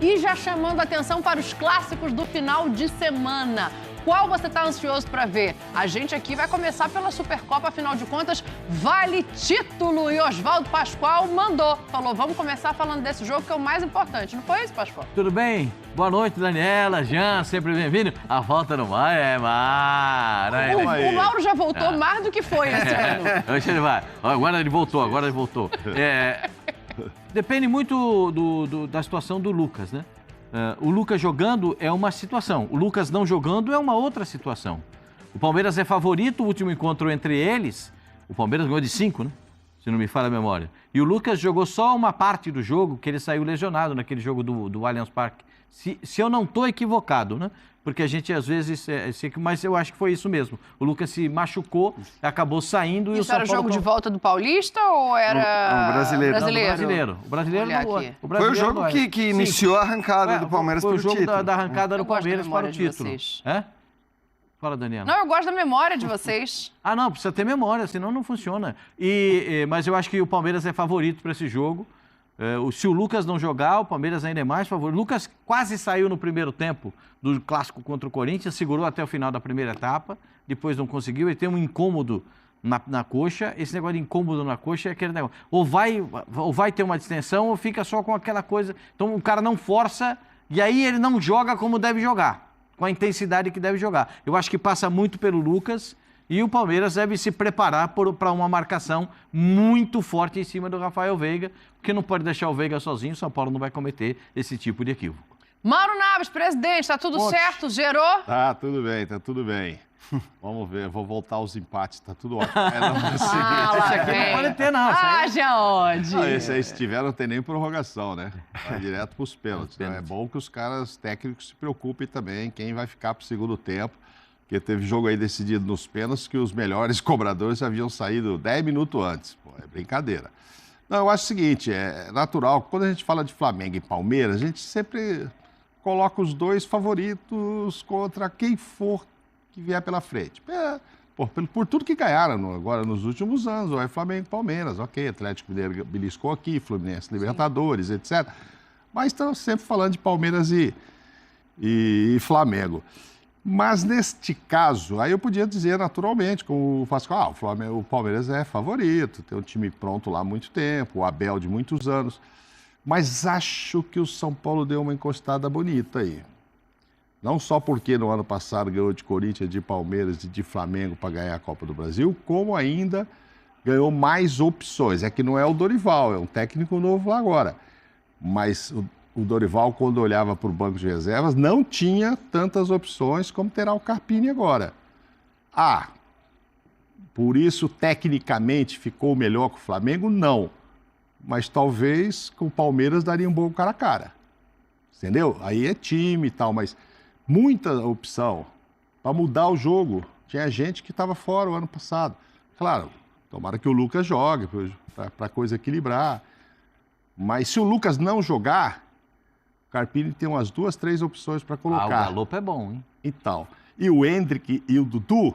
E já chamando a atenção para os clássicos do final de semana. Qual você está ansioso para ver? A gente aqui vai começar pela Supercopa, afinal de contas, vale título. E Oswaldo Pascoal mandou. Falou, vamos começar falando desse jogo que é o mais importante. Não foi isso, Pascoal? Tudo bem? Boa noite, Daniela, Jean, sempre bem-vindo. A volta no mar é mar. O Mauro já voltou mais do que foi esse ano. Hoje ele vai. Agora ele voltou. Depende muito da situação do Lucas, né? O Lucas jogando é uma situação, o Lucas não jogando é uma outra situação. O Palmeiras é favorito, o último encontro entre eles, o Palmeiras ganhou de 5, né? Se não me falha a memória. E o Lucas jogou só uma parte do jogo, que ele saiu lesionado naquele jogo do Allianz Parque. Se eu não estou equivocado, né? Porque a gente às vezes... mas eu acho que foi isso mesmo. O Lucas se machucou, acabou saindo e o São Paulo... Isso era jogo de volta do Paulista ou era... brasileiro. O brasileiro não... Foi o jogo que iniciou a arrancada do Palmeiras para o título. Foi o jogo da arrancada do Palmeiras para o título. É? Fala, Daniela. Não, eu gosto da memória de vocês. Não, precisa ter memória, senão não funciona. Mas eu acho que o Palmeiras é favorito para esse jogo. Se o Lucas não jogar, o Palmeiras ainda é mais favorito. O Lucas quase saiu no primeiro tempo do clássico contra o Corinthians, segurou até o final da primeira etapa, depois não conseguiu, ele tem um incômodo na coxa. Esse negócio de incômodo na coxa é aquele negócio, ou vai ter uma distensão ou fica só com aquela coisa. Então o cara não força e aí ele não joga como deve jogar, com a intensidade que deve jogar. Eu acho que passa muito pelo Lucas. E o Palmeiras deve se preparar para uma marcação muito forte em cima do Rafael Veiga, porque não pode deixar o Veiga sozinho, o São Paulo não vai cometer esse tipo de equívoco. Mauro Naves, presidente, tá tudo certo? Gerou? Tá tudo bem. Vamos ver, vou voltar aos empates, tá tudo ótimo. Esse aqui não pode ter, não. Já onde? Esse aí, se tiver, não tem nem prorrogação, né? Vai direto pros pênaltis. Então, é bom que os caras técnicos se preocupem também, quem vai ficar pro segundo tempo. Porque teve jogo aí decidido nos pênaltis que os melhores cobradores haviam saído 10 minutos antes. Pô, é brincadeira. Não, eu acho o seguinte, é natural, quando a gente fala de Flamengo e Palmeiras, a gente sempre coloca os dois favoritos contra quem for que vier pela frente. Por tudo que ganharam agora nos últimos anos, ou é Flamengo e Palmeiras, ok, Atlético Mineiro beliscou aqui, Fluminense, Libertadores, etc. Mas estamos sempre falando de Palmeiras e Flamengo. Mas neste caso, aí eu podia dizer naturalmente, como o Pascoal, o Palmeiras é favorito, tem um time pronto lá há muito tempo, o Abel de muitos anos. Mas acho que o São Paulo deu uma encostada bonita aí. Não só porque no ano passado ganhou de Corinthians, de Palmeiras e de Flamengo para ganhar a Copa do Brasil, como ainda ganhou mais opções. É que não é o Dorival, é um técnico novo lá agora. Mas o Dorival, quando olhava para o banco de reservas, não tinha tantas opções como terá o Carpini agora. Por isso, tecnicamente, ficou melhor que o Flamengo? Não. Mas talvez com o Palmeiras daria um bom cara a cara. Entendeu? Aí é time e tal, mas muita opção para mudar o jogo. Tinha gente que estava fora o ano passado. Claro, tomara que o Lucas jogue para a coisa equilibrar. Mas se o Lucas não jogar, o Carpini tem umas 2, 3 opções para colocar. O Galopo é bom, hein? Então, e o Hendrick e o Dudu?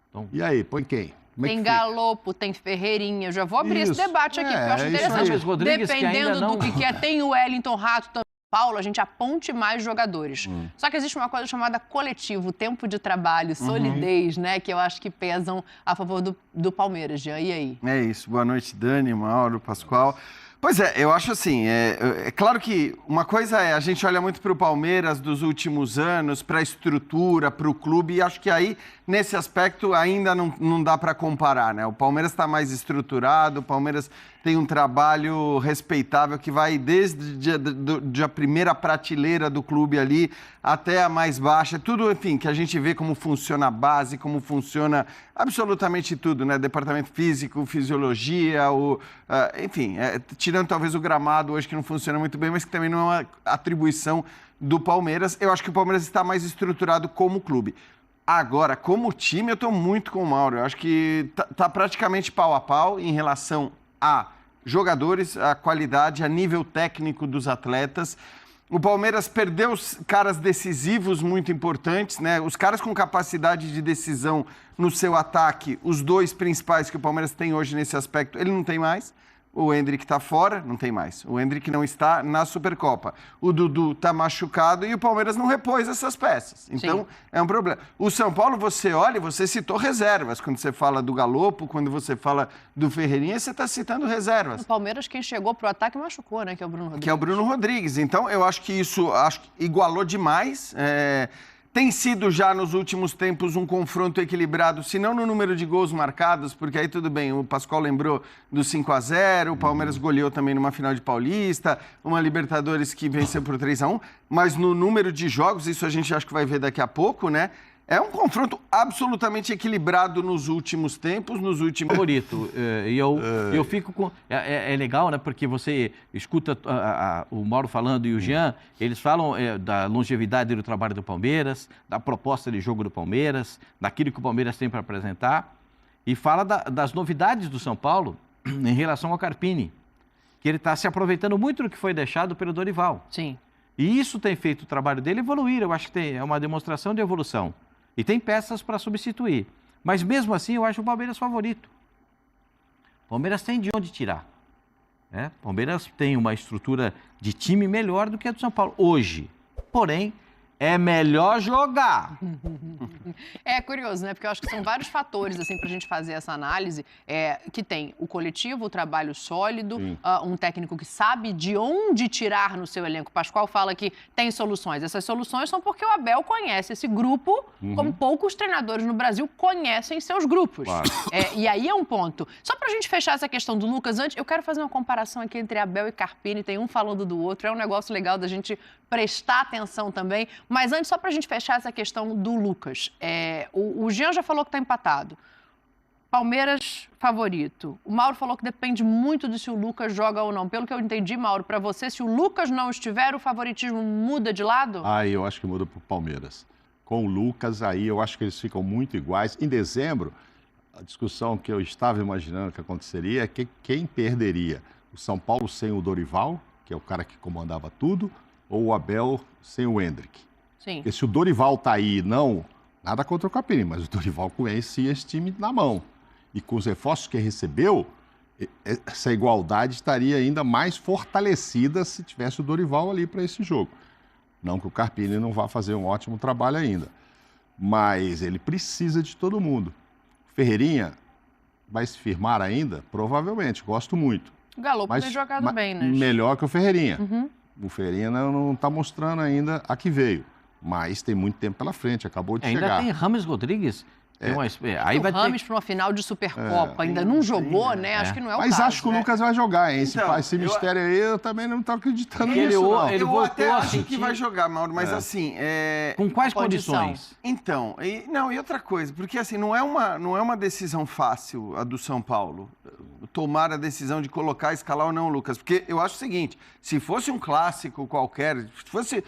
Então, e aí, põe quem? Tem Galopo, tem Ferreirinha. Eu já vou abrir esse debate aqui, porque eu acho interessante. Rodrigues, dependendo não... do que é, tem o Wellington Rato também. Paulo, a gente aponte mais jogadores. Só que existe uma coisa chamada coletivo, tempo de trabalho, solidez, né? Que eu acho que pesam a favor do Palmeiras, Jean. E aí? É isso. Boa noite, Dani, Mauro, Pascoal. Pois é, eu acho assim, é claro que uma coisa a gente olha muito para o Palmeiras dos últimos anos, para a estrutura, para o clube, e acho que aí, nesse aspecto, ainda não dá para comparar, né? O Palmeiras está mais estruturado, o Palmeiras tem um trabalho respeitável que vai desde a primeira prateleira do clube ali até a mais baixa, tudo, enfim, que a gente vê como funciona a base, como funciona absolutamente tudo, né? Departamento físico, fisiologia, enfim, tirando talvez o gramado hoje que não funciona muito bem, mas que também não é uma atribuição do Palmeiras. Eu acho que o Palmeiras está mais estruturado como clube. Agora, como time, eu estou muito com o Mauro. Eu acho que tá praticamente pau a pau em relação a jogadores, a qualidade, a nível técnico dos atletas. O Palmeiras perdeu os caras decisivos muito importantes, né? Os caras com capacidade de decisão no seu ataque, os dois principais que o Palmeiras tem hoje nesse aspecto, ele não tem mais. O Endrick está fora, não tem mais. O Endrick não está na Supercopa. O Dudu está machucado e o Palmeiras não repôs essas peças. Então, é um problema. O São Paulo, você olha, você citou reservas. Quando você fala do Galopo, quando você fala do Ferreirinha, você está citando reservas. O Palmeiras, quem chegou pro ataque machucou, né? Que é o Bruno Rodrigues. Que é o Bruno Rodrigues. Então, eu acho que isso igualou demais. Tem sido já nos últimos tempos um confronto equilibrado, se não no número de gols marcados, porque aí tudo bem, o Pascoal lembrou do 5-0, o Palmeiras goleou também numa final de Paulista, uma Libertadores que venceu por 3-1, mas no número de jogos, isso a gente acho que vai ver daqui a pouco, né? É um confronto absolutamente equilibrado nos últimos tempos, nos últimos... Favorito. E eu fico com... É legal, né? Porque você escuta o Mauro falando e o Jean, eles falam da longevidade do trabalho do Palmeiras, da proposta de jogo do Palmeiras, daquilo que o Palmeiras tem para apresentar, e fala das novidades do São Paulo em relação ao Carpini, que ele está se aproveitando muito do que foi deixado pelo Dorival. Sim. E isso tem feito o trabalho dele evoluir, eu acho que é uma demonstração de evolução. E tem peças para substituir. Mas mesmo assim, eu acho o Palmeiras favorito. O Palmeiras tem de onde tirar. O Palmeiras tem uma estrutura de time melhor do que a do São Paulo hoje. Porém, é melhor jogar. É curioso, né? Porque eu acho que são vários fatores, assim, pra gente fazer essa análise, que tem o coletivo, o trabalho sólido, um técnico que sabe de onde tirar no seu elenco. O Pascoal fala que tem soluções. Essas soluções são porque o Abel conhece esse grupo, como poucos treinadores no Brasil conhecem seus grupos. Claro. E aí é um ponto. Só pra gente fechar essa questão do Lucas, antes, eu quero fazer uma comparação aqui entre Abel e Carpini, tem um falando do outro, é um negócio legal da gente prestar atenção também. Mas antes, só para a gente fechar essa questão do Lucas, o Jean já falou que está empatado. Palmeiras favorito. O Mauro falou que depende muito de se o Lucas joga ou não. Pelo que eu entendi, Mauro, para você, se o Lucas não estiver, o favoritismo muda de lado? Eu acho que muda para o Palmeiras. Com o Lucas, aí eu acho que eles ficam muito iguais. Em dezembro, a discussão que eu estava imaginando que aconteceria é que quem perderia? O São Paulo sem o Dorival, que é o cara que comandava tudo, ou o Abel sem o Endrick? Sim. Porque se o Dorival tá aí, nada contra o Carpini, mas o Dorival conhecia esse time na mão. E com os reforços que recebeu, essa igualdade estaria ainda mais fortalecida se tivesse o Dorival ali para esse jogo. Não que o Carpini não vá fazer um ótimo trabalho ainda, mas ele precisa de todo mundo. Ferreirinha vai se firmar ainda? Provavelmente, gosto muito. O Galopo tem jogado bem, né? Melhor que o Ferreirinha. O Ferreirinha não está mostrando ainda a que veio, mas tem muito tempo pela frente, acabou de chegar. Ainda tem Rames Rodrigues. Aí vai Rames para uma final de Supercopa, ainda não jogou, né? Acho que não é o caso. Mas acho que o Lucas vai jogar, hein? Então, esse mistério aí, eu também não estou acreditando nisso, eu até acho que vai jogar, Mauro, mas assim... Com quais condições? Então, e outra coisa, porque assim, não é uma decisão fácil a do São Paulo, tomar a decisão de colocar, escalar ou não o Lucas, porque eu acho o seguinte, se fosse um clássico qualquer, se fosse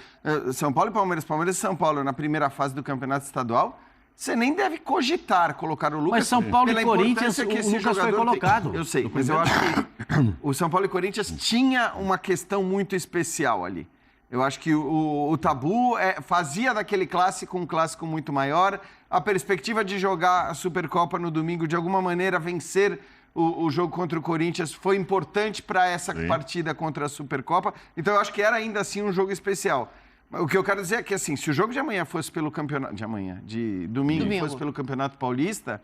São Paulo e Palmeiras, Palmeiras e São Paulo na primeira fase do Campeonato Estadual, você nem deve cogitar colocar o Lucas. Mas São Paulo e Corinthians, o Lucas foi colocado. Eu sei, mas eu acho que o São Paulo e Corinthians tinha uma questão muito especial ali. Eu acho que o tabu fazia daquele clássico um clássico muito maior. A perspectiva de jogar a Supercopa no domingo, de alguma maneira vencer o jogo contra o Corinthians, foi importante para essa partida contra a Supercopa. Então eu acho que era ainda assim um jogo especial. O que eu quero dizer é que, assim, se o jogo de amanhã fosse pelo campeonato... De domingo fosse pelo Campeonato Paulista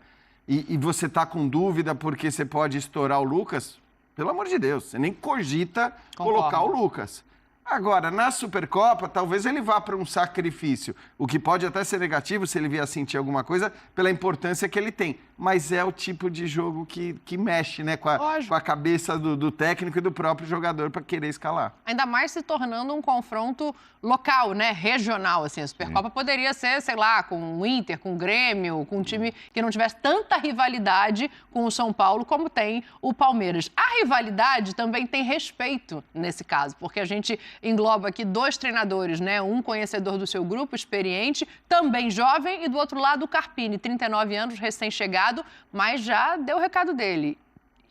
e você tá com dúvida porque você pode estourar o Lucas, pelo amor de Deus, você nem cogita colocar o Lucas. Agora, na Supercopa, talvez ele vá para um sacrifício, o que pode até ser negativo se ele vier a sentir alguma coisa pela importância que ele tem. Mas é o tipo de jogo que mexe, né, com a cabeça do técnico e do próprio jogador para querer escalar. Ainda mais se tornando um confronto local, né, regional, assim. A Supercopa poderia ser, sei lá, com o Inter, com o Grêmio, com um time que não tivesse tanta rivalidade com o São Paulo como tem o Palmeiras. A rivalidade também tem respeito nesse caso, porque a gente engloba aqui dois treinadores, né, um conhecedor do seu grupo, experiente, também jovem, e do outro lado o Carpini, 39 anos, recém-chegado, mas já deu o recado dele.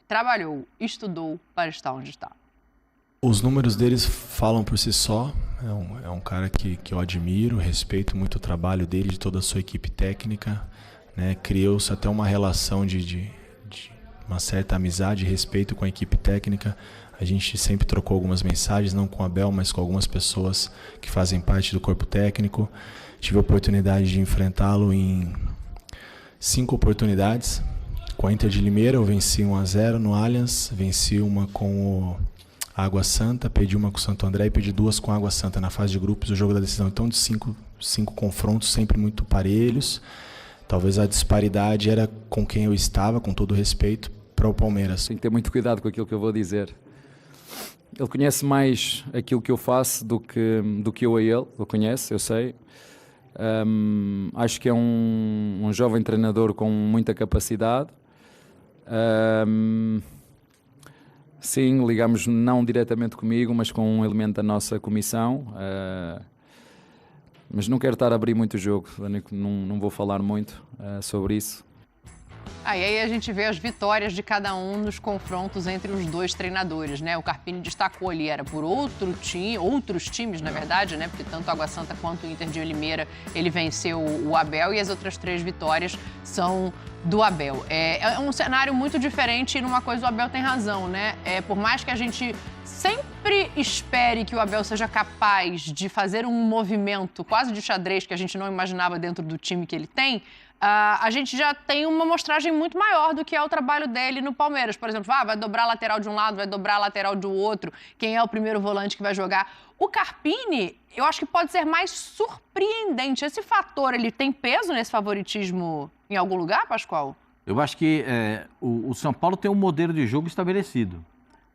Trabalhou, estudou para estar onde está. Os números deles falam por si só. É um cara que eu admiro, respeito muito o trabalho dele, de toda a sua equipe técnica, né? Criou-se até uma relação de uma certa amizade e respeito com a equipe técnica. A gente sempre trocou algumas mensagens, não com o Abel, mas com algumas pessoas que fazem parte do corpo técnico. Tive a oportunidade de enfrentá-lo em 5 oportunidades. Com a Inter de Limeira eu venci 1-0 no Allianz, venci uma com o Água Santa, perdi uma com o Santo André e perdi 2 com a Água Santa na fase de grupos do jogo da decisão. Então, de 5 confrontos sempre muito parelhos. Talvez a disparidade era com quem eu estava, com todo respeito, para o Palmeiras. Tenho que ter muito cuidado com aquilo que eu vou dizer. Ele conhece mais aquilo que eu faço do que eu a ele. Ele conhece, eu sei. Acho que é um jovem treinador com muita capacidade. Sim, ligamos não diretamente comigo, mas com um elemento da nossa comissão. Mas não quero estar a abrir muito o jogo, não vou falar muito sobre isso. E aí a gente vê as vitórias de cada um nos confrontos entre os dois treinadores, né? O Carpini destacou ali, era por outros times, na verdade, né? Porque tanto o Água Santa quanto o Inter de Limeira, ele venceu o Abel e as outras 3 vitórias são do Abel. É um cenário muito diferente e numa coisa o Abel tem razão, né? Por mais que a gente sempre espere que o Abel seja capaz de fazer um movimento quase de xadrez que a gente não imaginava dentro do time que ele tem, a gente já tem uma amostragem muito maior do que é o trabalho dele no Palmeiras. Por exemplo, vai dobrar a lateral de um lado, vai dobrar a lateral do outro, quem é o primeiro volante que vai jogar. O Carpini, eu acho que pode ser mais surpreendente. Esse fator, ele tem peso nesse favoritismo em algum lugar, Pascoal? Eu acho que o São Paulo tem um modelo de jogo estabelecido.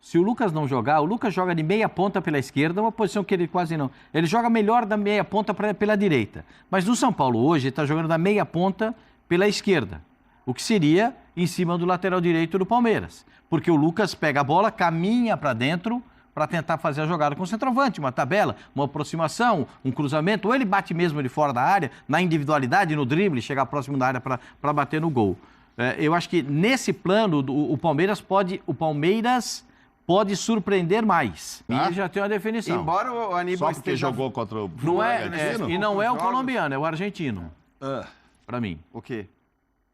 Se o Lucas não jogar, o Lucas joga de meia ponta pela esquerda, uma posição que ele quase não... Ele joga melhor da meia ponta pela direita. Mas no São Paulo hoje, ele está jogando da meia ponta pela esquerda. O que seria em cima do lateral direito do Palmeiras. Porque o Lucas pega a bola, caminha para dentro para tentar fazer a jogada com o centroavante, uma tabela, uma aproximação, um cruzamento, ou ele bate mesmo de fora da área, na individualidade, no drible, chegar próximo da área para bater no gol. Eu acho que nesse plano, o Palmeiras pode surpreender mais. Tá. E já tem uma definição. Embora o Aníbal Só porque jogou contra o E não é o colombiano, é o argentino. Para mim. O quê?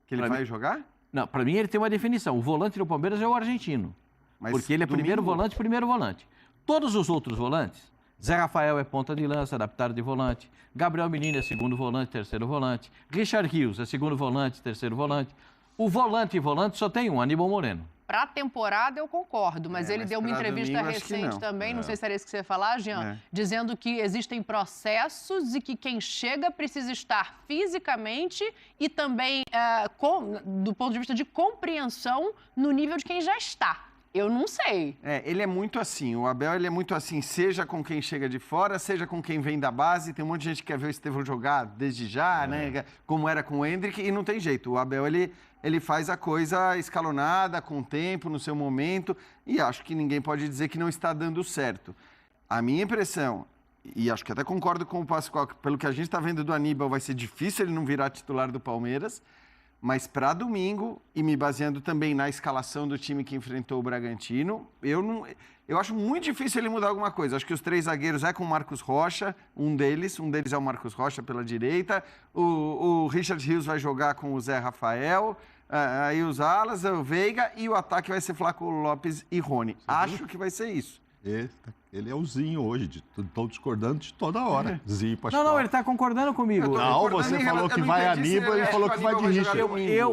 Que ele vai jogar? Não, para mim ele tem uma definição. O volante do Palmeiras é o argentino. Mas porque ele é primeiro volante. Todos os outros volantes, Zé Rafael é ponta de lança, adaptado de volante. Gabriel Menino é segundo volante, terceiro volante. Richard Rios é segundo volante, terceiro volante. O volante só tem um, Aníbal Moreno. Para a temporada eu concordo, mas ele deu uma entrevista recente também, não sei se era isso que você ia falar, Jean, dizendo que existem processos e que quem chega precisa estar fisicamente e também do ponto de vista de compreensão no nível de quem já está. Eu não sei. Ele é muito assim, o Abel ele é muito assim, seja com quem chega de fora, seja com quem vem da base. Tem um monte de gente que quer ver o Estevão jogar desde já, né? Como era com o Endrick, e não tem jeito. O Abel, ele faz a coisa escalonada, com o tempo, no seu momento, e acho que ninguém pode dizer que não está dando certo. A minha impressão, e acho que até concordo com o Pascoal, que pelo que a gente está vendo do Aníbal, vai ser difícil ele não virar titular do Palmeiras, mas para domingo, e me baseando também na escalação do time que enfrentou o Bragantino, eu acho muito difícil ele mudar alguma coisa. Acho que os 3 zagueiros é com o Marcos Rocha, um deles é o Marcos Rocha pela direita, o Richard Rios vai jogar com o Zé Rafael, aí os alas, o Veiga, e o ataque vai ser Flaco Lopes e Rony. Acho que vai ser isso. Ele é o Zinho hoje, estou discordando de toda hora. Zinho Pascoal. Não, ele está concordando comigo. Não, você falou que vai Aníbal, ele falou que vai de Richard.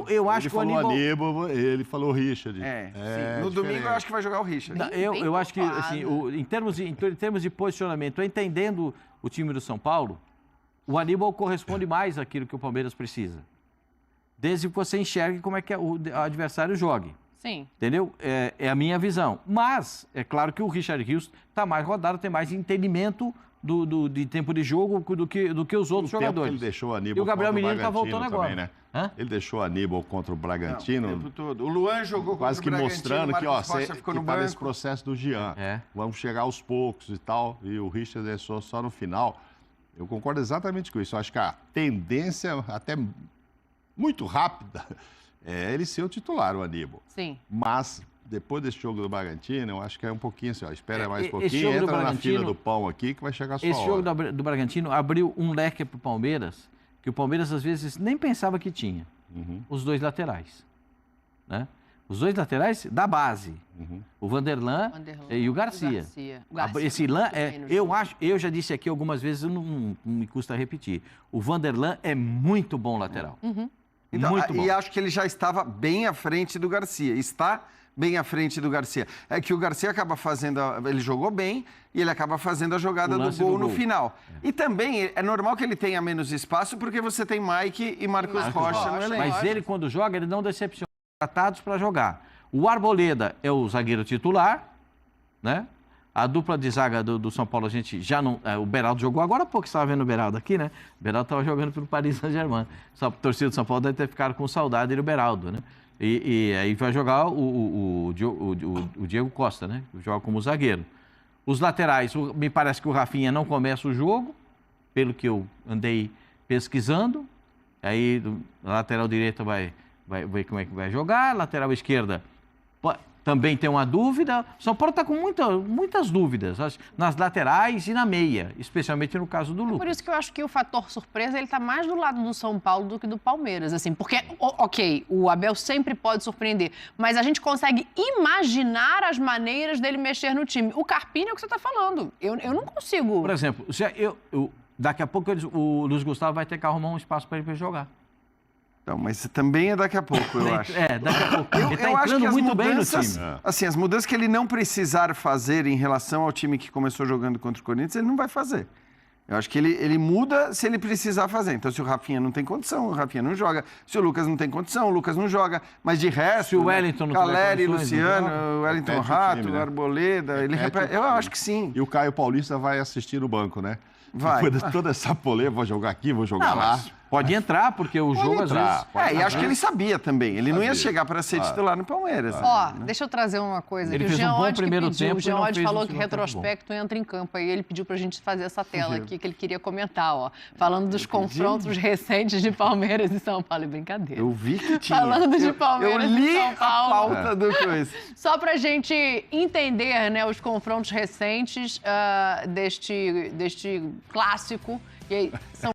Eu acho que o Aníbal, ele falou Richard. No domingo eu acho que vai jogar o Richard. Eu acho que, assim, em termos de posicionamento, entendendo o time do São Paulo, o Aníbal corresponde mais àquilo que o Palmeiras precisa. Desde que você enxergue como é que o adversário jogue. Sim. Entendeu? É a minha visão. Mas, é claro que o Richard Rios está mais rodado, tem mais entendimento de tempo de jogo do que os outros jogadores. Ele deixou o Aníbal e o Gabriel Menino está voltando agora. Também, né? Ele deixou o Aníbal contra o Bragantino. Não, o tempo todo. O Luan jogou quase contra o Bragantino. Quase que mostrando que, Rocha ficou no banco. Nesse processo do Jean. Vamos chegar aos poucos e tal. E o Richard deixou só no final. Eu concordo exatamente com isso. Eu acho que a tendência, até muito rápida, é ele ser o titular, o Aníbal. Sim. Mas, depois desse jogo do Bragantino, eu acho que é um pouquinho assim, espera mais um pouquinho, entra na fila do pão aqui que vai chegar a sua hora. Esse jogo do Bragantino abriu um leque para o Palmeiras, que o Palmeiras às vezes nem pensava que tinha. Os 2 laterais. Né? Os 2 laterais da base. O Vanderlan e o Garcia. Esse Lan, eu já disse aqui algumas vezes, não me custa repetir. O Vanderlan é muito bom lateral. Então, muito bom. E acho que ele já estava bem à frente do Garcia. Está bem à frente do Garcia. É que o Garcia acaba fazendo... Ele jogou bem e ele acaba fazendo a jogada do gol no final. E também é normal que ele tenha menos espaço porque você tem Mike e Marcos Rocha no elenco. Mas ele, quando joga, ele não decepciona. Tratados para jogar. O Arboleda é o zagueiro titular, né? A dupla de zaga do São Paulo, a gente já não... o Beraldo jogou agora há pouco, estava vendo o Beraldo aqui, né? O Beraldo estava jogando pelo Paris Saint-Germain. A torcida do São Paulo deve ter ficado com saudade do Beraldo, né? E aí vai jogar o Diego Costa, né? Joga como zagueiro. Os laterais, me parece que o Rafinha não começa o jogo, pelo que eu andei pesquisando. Aí, a lateral direita vai ver como é que vai jogar. Lateral esquerda também tem uma dúvida. O São Paulo está com muitas dúvidas nas laterais e na meia, especialmente no caso do Lucas. Por isso que eu acho que o fator surpresa ele está mais do lado do São Paulo do que do Palmeiras, assim, porque, ok, o Abel sempre pode surpreender, mas a gente consegue imaginar as maneiras dele mexer no time. O Carpini é o que você está falando. Eu não consigo. Por exemplo, daqui a pouco o Luiz Gustavo vai ter que arrumar um espaço para ele jogar. Não, mas também é daqui a pouco, eu acho. Daqui a pouco. Ele está eu acho que entrando muito bem no mudanças, time. assim, as mudanças que ele não precisar fazer em relação ao time que começou jogando contra o Corinthians, ele não vai fazer. Eu acho que ele muda se ele precisar fazer. Então, se o Rafinha não tem condição, o Rafinha não joga. Se o Lucas não tem condição, o Lucas não joga. Mas de resto, se o Wellington não Caleri, Luciano, o Wellington Rato, o Arboleda, eu acho que sim. E o Caio Paulista vai assistir no banco, né? Vai. Depois de toda essa polêmica, vou jogar aqui, vou jogar lá. Pode entrar, porque o jogo às vezes... E acho que ele sabia também. Ele não ia chegar para ser titular no Palmeiras. Deixa eu trazer uma coisa. Ele que fez o Jean um bom Oddi primeiro pediu. tempo. O Jean Oddi falou que retrospecto entra em campo. Aí ele pediu pra gente fazer essa tela aqui, que ele queria comentar, falando dos confrontos recentes de Palmeiras e São Paulo. É brincadeira. Eu vi que tinha. Falando de Palmeiras e São Paulo. Eu li a pauta do coisa. Só pra gente entender, né, os confrontos recentes deste clássico. E aí, são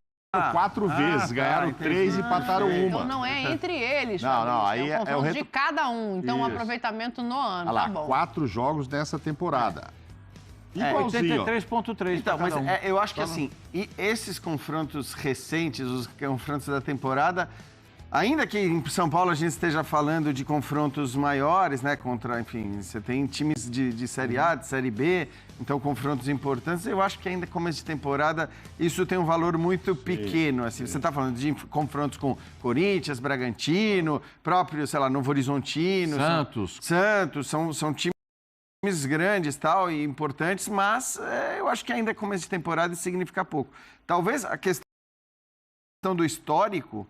4 vezes, ganharam 3 e empataram uma. Então não é entre eles, não, aí é o confronto de cada um. Então, um aproveitamento no ano, lá, tá bom. 4 jogos nessa temporada. Igualzinho. 83.3. Então, mas eu acho que assim, e esses confrontos recentes, os confrontos da temporada, ainda que em São Paulo a gente esteja falando de confrontos maiores, né, contra, enfim, você tem times de Série A, de Série B, então confrontos importantes, eu acho que ainda começo de temporada isso tem um valor muito pequeno, assim, você está falando de confrontos com Corinthians, Bragantino, próprio, sei lá, Novo Horizontino, Santos, são times grandes tal, e importantes, mas eu acho que ainda começo de temporada isso significa pouco. Talvez a questão do histórico,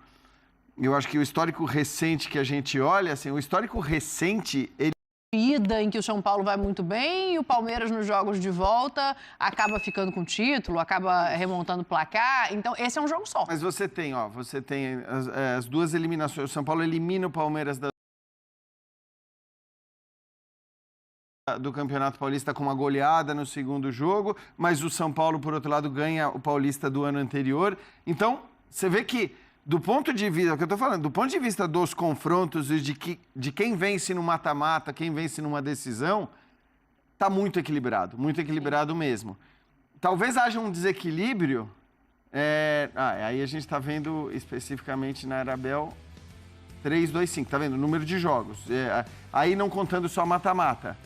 eu acho que o histórico recente que a gente olha, assim, o histórico recente, ele... Ida em que o São Paulo vai muito bem e o Palmeiras nos jogos de volta acaba ficando com título, acaba remontando o placar. Então, esse é um jogo só. Mas você tem as duas eliminações. O São Paulo elimina o Palmeiras do Campeonato Paulista com uma goleada no segundo jogo, mas o São Paulo, por outro lado, ganha o Paulista do ano anterior. Então, você vê que do ponto de vista, é o que eu estou falando, do ponto de vista dos confrontos e de quem vence no mata-mata, quem vence numa decisão, está muito equilibrado mesmo. Talvez haja um desequilíbrio, aí a gente está vendo especificamente na Arabel 3-2-5, está vendo? O número de jogos, aí não contando só mata-mata.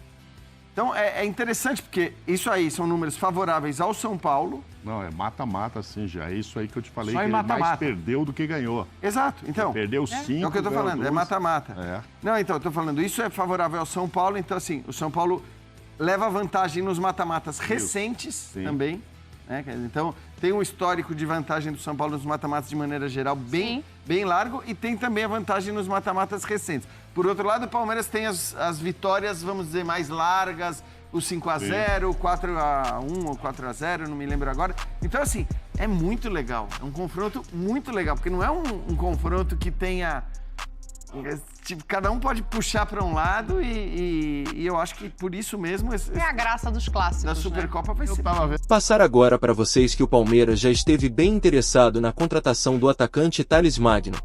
Então, é interessante, porque isso aí são números favoráveis ao São Paulo. Não, é mata-mata, sim, já. É isso aí que eu te falei, só que ele mais perdeu do que ganhou. Exato, então. Ele perdeu 5, é o que eu tô falando, é mata-mata. Não, então, eu tô falando, isso é favorável ao São Paulo, então, assim, o São Paulo leva vantagem nos mata-matas recentes também, né? Então, tem um histórico de vantagem do São Paulo nos mata-matas de maneira geral bem largo, e tem também a vantagem nos mata-matas recentes. Por outro lado, o Palmeiras tem as vitórias, vamos dizer, mais largas, o 5-0, o 4-1 ou 4-0, não me lembro agora. Então, assim, é muito legal. É um confronto muito legal, porque não é um confronto que tenha... Tipo, cada um pode puxar para um lado e eu acho que por isso mesmo... É a graça dos clássicos, da Supercopa vai ser... Passar agora para vocês que o Palmeiras já esteve bem interessado na contratação do atacante Thales Magno.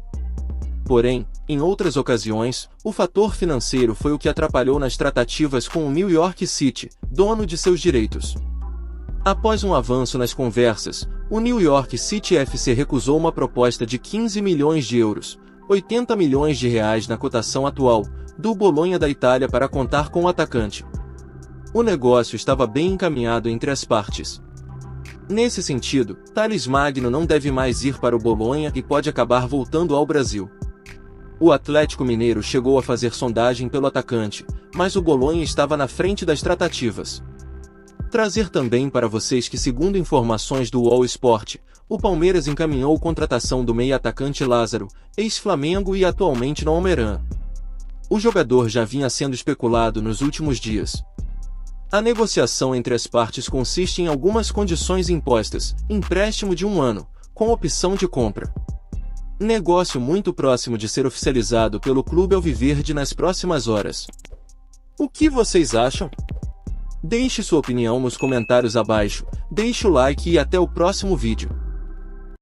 Porém, em outras ocasiões, o fator financeiro foi o que atrapalhou nas tratativas com o New York City, dono de seus direitos. Após um avanço nas conversas, o New York City FC recusou uma proposta de 15 milhões de euros, 80 milhões de reais na cotação atual, do Bolonha da Itália para contar com o atacante. O negócio estava bem encaminhado entre as partes. Nesse sentido, Thales Magno não deve mais ir para o Bolonha e pode acabar voltando ao Brasil. O Atlético Mineiro chegou a fazer sondagem pelo atacante, mas o Bolonha estava na frente das tratativas. Trazer também para vocês que, segundo informações do All Sport, o Palmeiras encaminhou contratação do meia-atacante Lázaro, ex-Flamengo e atualmente no Almería. O jogador já vinha sendo especulado nos últimos dias. A negociação entre as partes consiste em algumas condições impostas: empréstimo de 1 ano, com opção de compra. Negócio muito próximo de ser oficializado pelo Clube Alviverde nas próximas horas. O que vocês acham? Deixe sua opinião nos comentários abaixo, deixe o like e até o próximo vídeo.